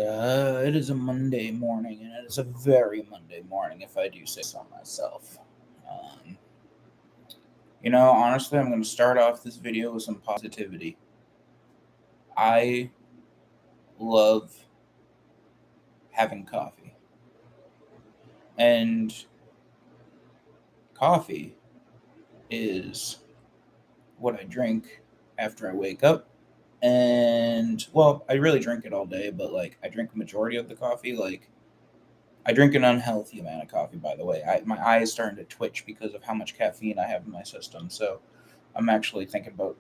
It is a Monday morning, and it is a very Monday morning, if I do say so myself. Um, honestly, I'm going to start off this video with some positivity. I love having coffee, and coffee is what I drink after I wake up. And well, I really drink it all day, but I drink a majority of the coffee. I drink an unhealthy amount of coffee, by the way. My eye is starting to twitch because of how much caffeine I have in my system. So I'm actually thinking about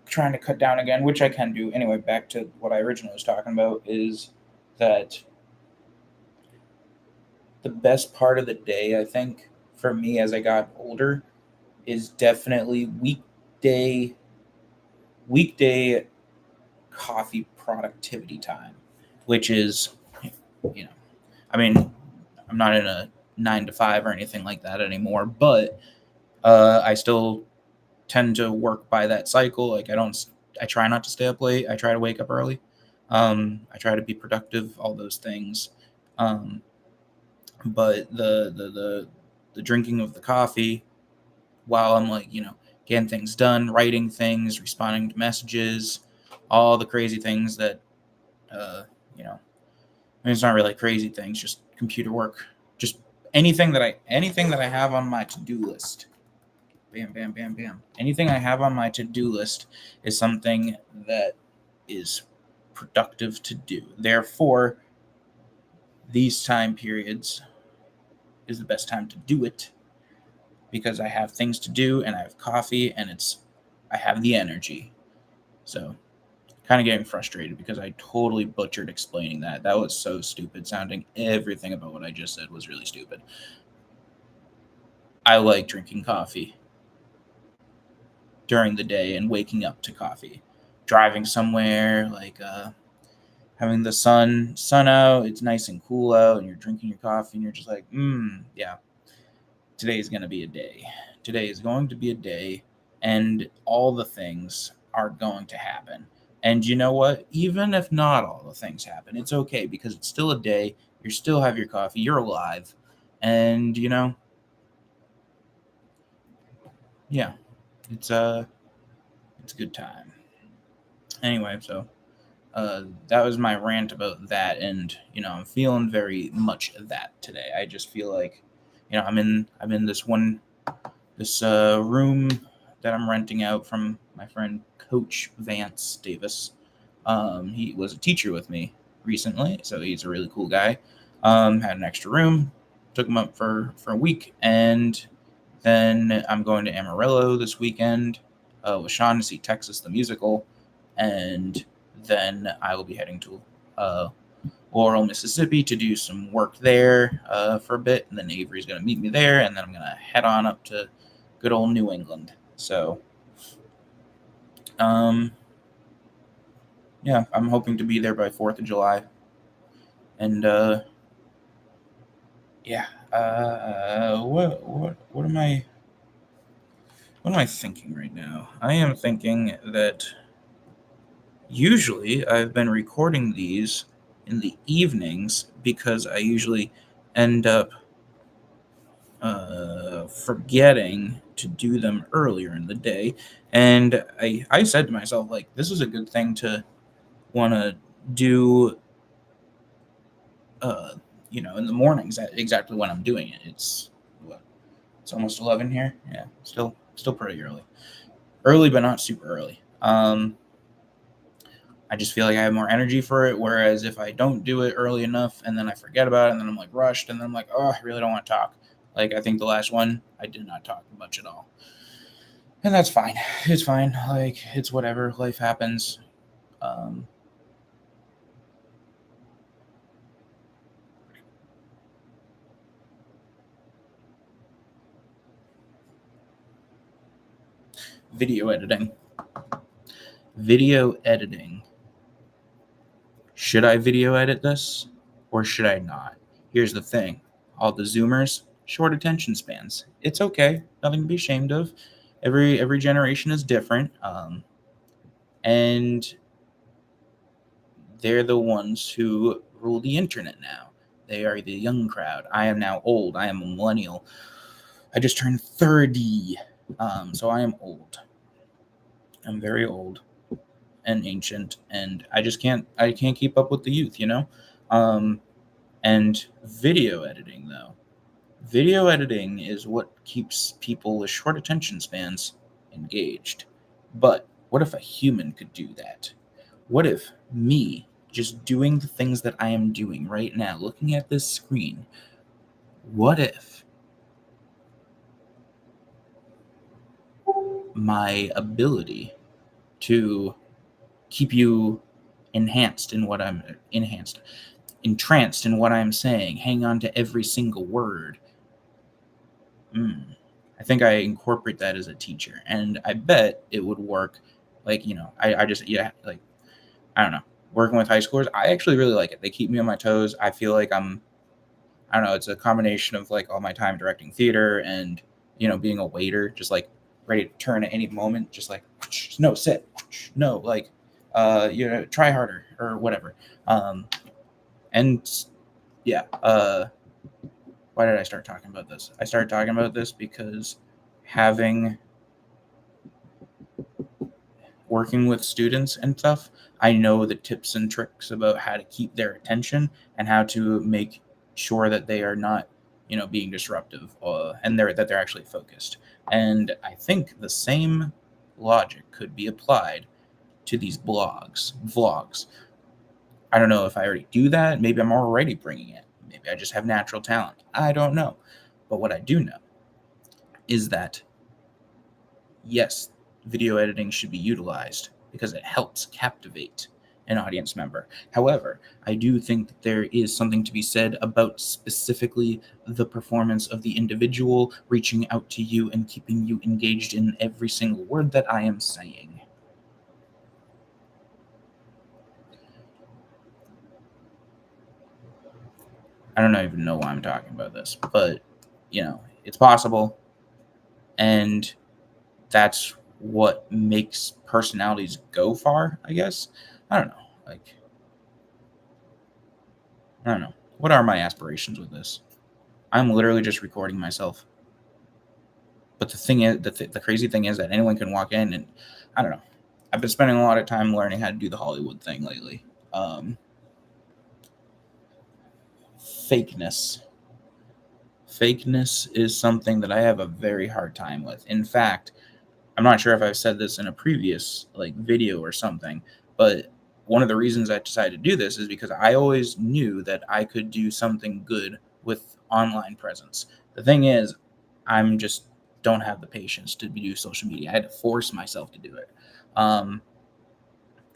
trying to cut down again, which I can do. Anyway, back to what I originally was talking about is that the best part of the day, I think, for me as I got older, is definitely weekday coffee productivity time, which is, you know, I mean, I'm not in a 9 to 5 or anything like that anymore, but I still tend to work by that cycle. I try not to stay up late. I try to wake up early. I try to be productive, all those things. Um, but the drinking of the coffee while I'm getting things done, writing things, responding to messages, all the crazy things that uh, you know. I mean, it's not really crazy things, just computer work, just anything that I have on my to do list. Bam, bam, bam, bam. Anything I have on my to do list is something that is productive to do. Therefore, these time periods is the best time to do it because I have things to do and I have coffee and I have the energy. So, kind of getting frustrated because I totally butchered explaining that. That was so stupid sounding. Everything about what I just said was really stupid. I like drinking coffee during the day and waking up to coffee. Driving somewhere, having the sun out, it's nice and cool out, and you're drinking your coffee, and you're just like, yeah, today is gonna be a day. Today is going to be a day, and all the things are going to happen. And you know what? Even if not all the things happen, it's okay because it's still a day. You still have your coffee. You're alive, and yeah, it's it's a good time. Anyway, so that was my rant about that, and I'm feeling very much that today. I just feel like I'm in this room that I'm renting out from my friend Coach Vance Davis. He was a teacher with me recently, so he's a really cool guy. Had an extra room, took him up for a week, and then I'm going to Amarillo this weekend with Sean to see Texas the musical, and then I will be heading to Laurel, Mississippi to do some work there for a bit, and then Avery's going to meet me there, and then I'm going to head on up to good old New England. So, yeah, I'm hoping to be there by 4th of July, and yeah, what am I thinking right now? I am thinking that usually I've been recording these in the evenings because I usually end up forgetting to do them earlier in the day. And I said to myself, this is a good thing to want to do, uh, in the mornings at exactly when I'm doing it. It's almost 11 here. Yeah, still pretty early. Early, but not super early. I just feel like I have more energy for it. Whereas if I don't do it early enough and then I forget about it and then I'm rushed and then I'm like, oh, I really don't want to talk. I think the last one, I did not talk much at all. And that's fine. It's fine. It's whatever. Life happens. Video editing. Video editing. Should I video edit this or should I not? Here's the thing. All the Zoomers, short attention spans. It's okay. Nothing to be ashamed of. Every generation is different. And they're the ones who rule the internet now. They are the young crowd. I am now old. I am a millennial. I just turned 30. So I am old. I'm very old and ancient, and I can't keep up with the youth, you know? And video editing, though. Video editing is what keeps people with short attention spans engaged. But what if a human could do that? What if me, just doing the things that I am doing right now, looking at this screen, what if my ability to keep you entranced in what I'm saying, hang on to every single word? I think I incorporate that as a teacher, and I bet it would work. Like, I just, yeah, like, I don't know, working with high schoolers, I actually really like it. They keep me on my toes. I feel like I don't know, it's a combination of like all my time directing theater and, being a waiter, just like ready to turn at any moment, just like, no, sit, no, like, try harder or whatever. And yeah, why did I start talking about this? I started talking about this because working with students and stuff, I know the tips and tricks about how to keep their attention and how to make sure that they are not, being disruptive, and that they're actually focused. And I think the same logic could be applied to these vlogs. I don't know if I already do that. Maybe I'm already bringing it. Maybe I just have natural talent. I don't know. But what I do know is that, yes, video editing should be utilized because it helps captivate an audience member. However, I do think that there is something to be said about specifically the performance of the individual reaching out to you and keeping you engaged in every single word that I am saying. I don't even know why I'm talking about this, but it's possible, and that's what makes personalities go far, I guess. I don't know. Like, I don't know. What are my aspirations with this? I'm literally just recording myself. But the thing is, the crazy thing is that anyone can walk in, and I don't know. I've been spending a lot of time learning how to do the Hollywood thing lately. Fakeness. Fakeness is something that I have a very hard time with. In fact, I'm not sure if I've said this in a previous video or something, but one of the reasons I decided to do this is because I always knew that I could do something good with online presence. The thing is, I'm just don't have the patience to do social media. I had to force myself to do it.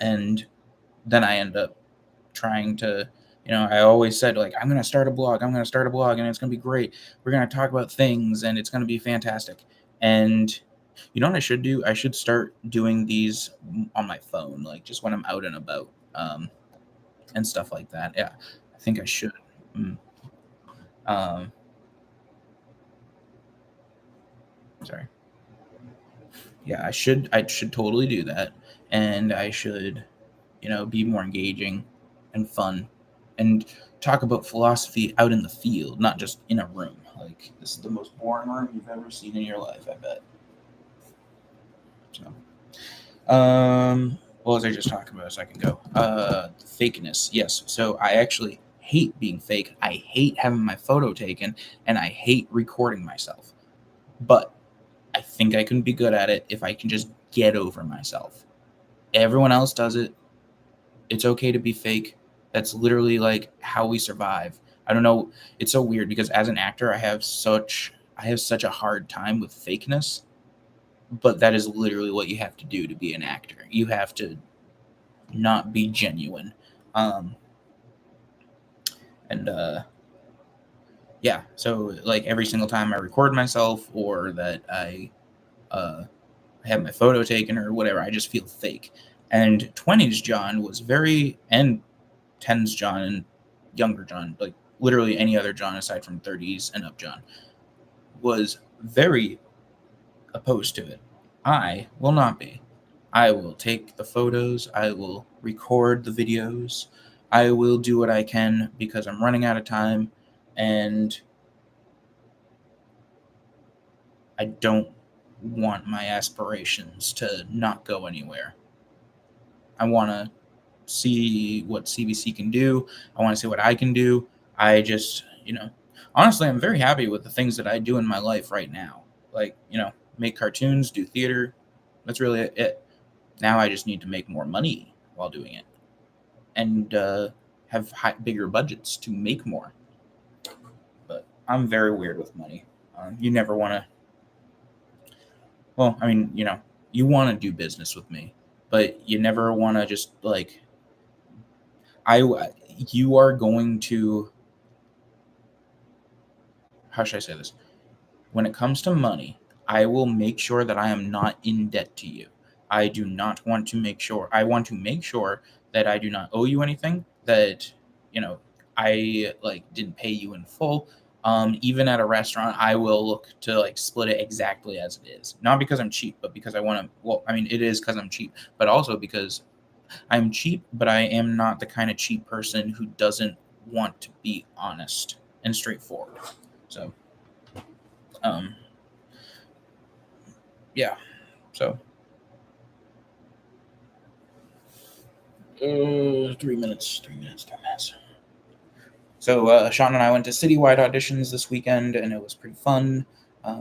And then I end up trying to, I always said, like, I'm going to start a blog, and it's going to be great. We're going to talk about things, and it's going to be fantastic. And you know what I should do? I should start doing these on my phone, like just when I'm out and about, and stuff like that. Yeah, I think I should. Sorry. Yeah, I should totally do that, and I should, be more engaging and fun, and talk about philosophy out in the field, not just in a room. Like, this is the most boring room you've ever seen in your life, I bet. So, what was I just talking about a second ago? Fakeness. Yes. So I actually hate being fake. I hate having my photo taken, and I hate recording myself. But I think I can be good at it if I can just get over myself. Everyone else does it. It's okay to be fake. That's literally like how we survive. I don't know. It's so weird because as an actor, I have such a hard time with fakeness, but that is literally what you have to do to be an actor. You have to not be genuine. And yeah, so like every single time I record myself or that I have my photo taken or whatever, I just feel fake. And 20's John was and 10's John and younger John, like literally any other John aside from 30's and up John, was very opposed to it. I will not be. I will take the photos. I will record the videos. I will do what I can because I'm running out of time, and I don't want my aspirations to not go anywhere. I want to see what CBC can do. I want to see what I can do. I just, honestly, I'm very happy with the things that I do in my life right now. Like, make cartoons, do theater. That's really it. Now I just need to make more money while doing it, and have bigger budgets to make more. But I'm very weird with money. You never want to. Well, I mean, you want to do business with me, but you never want to just like I. You are going to. How should I say this? When it comes to money, I will make sure that I am not in debt to you. I do not want to make sure. I want to make sure that I do not owe you anything. That you know, I like didn't pay you in full. Even at a restaurant, I will look to like split it exactly as it is. Not because I'm cheap, but because I want to. Well, I mean, it is because I'm cheap, but also because I'm cheap. But I am not the kind of cheap person who doesn't want to be honest and straightforward. So, um, yeah. So 3 minutes. 3 minutes. 3 minutes. So Sean and I went to citywide auditions this weekend, and it was pretty fun.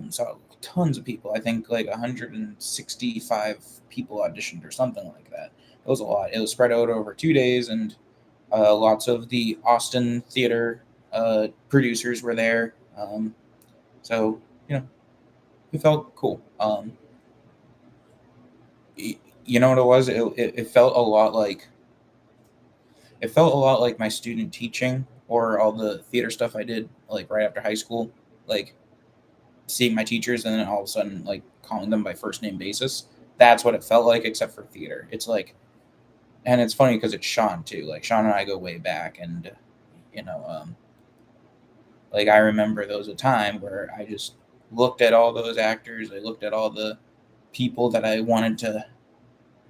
Saw tons of people. I think like 165 people auditioned or something like that. It was a lot. It was spread out over 2 days, and lots of the Austin theater producers were there. So it felt cool. You know what it was? It felt a lot like my student teaching or all the theater stuff I did like right after high school, like seeing my teachers and then all of a sudden like calling them by first name basis. That's what it felt like, except for theater. It's like, and it's funny because it's Sean too. Like Sean and I go way back, and you know, um, like I remember there was a time where I just looked at all those actors. I looked at all the people that I wanted to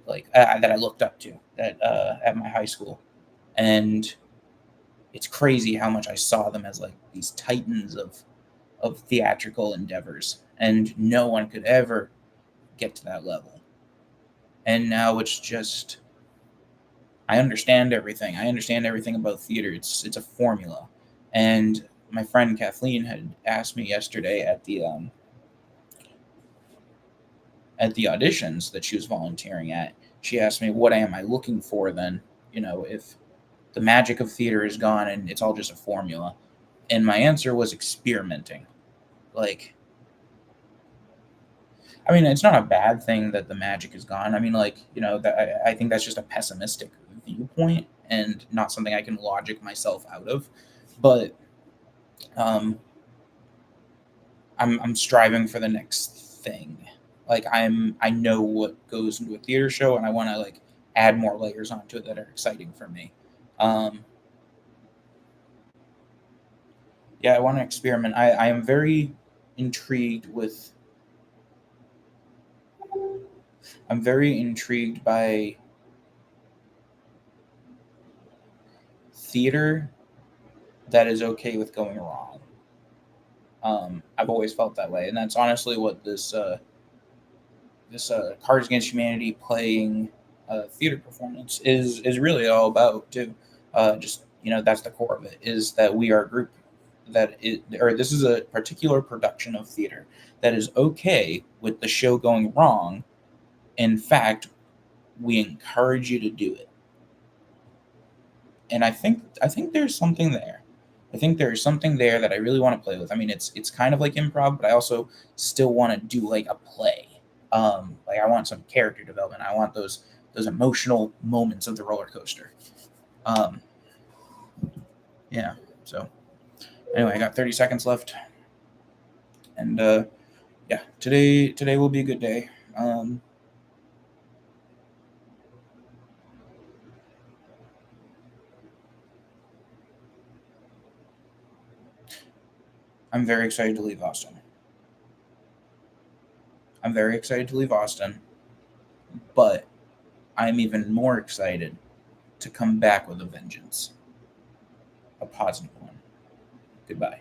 like that I looked up to at my high school, and it's crazy how much I saw them as like these titans of theatrical endeavors, and no one could ever get to that level. And now it's just I understand everything. I understand everything about theater. It's a formula. And my friend Kathleen had asked me yesterday at the auditions that she was volunteering at. She asked me, "What am I looking for then? If the magic of theater is gone and it's all just a formula." And my answer was experimenting. Like, I mean, it's not a bad thing that the magic is gone. I mean, like, that I think that's just a pessimistic viewpoint and not something I can logic myself out of. But um, I'm striving for the next thing. Like, I know what goes into a theater show, and I want to like add more layers onto it that are exciting for me. Um, yeah, I want to experiment. I am very intrigued with. I'm very intrigued by theater that is okay with going wrong. I've always felt that way, and that's honestly what this Cards Against Humanity playing theater performance is really all about too. Just that's the core of it, is that we are a group or this is a particular production of theater that is okay with the show going wrong. In fact, we encourage you to do it, and I think there's something there. I think there's something there that I really want to play with. I mean, it's kind of like improv, but I also still want to do like a play. Like I want some character development. I want those emotional moments of the roller coaster. Um, yeah. So anyway, I got 30 seconds left, and yeah, today will be a good day. I'm very excited to leave Austin. I'm very excited to leave Austin, but I'm even more excited to come back with a vengeance. A positive one. Goodbye.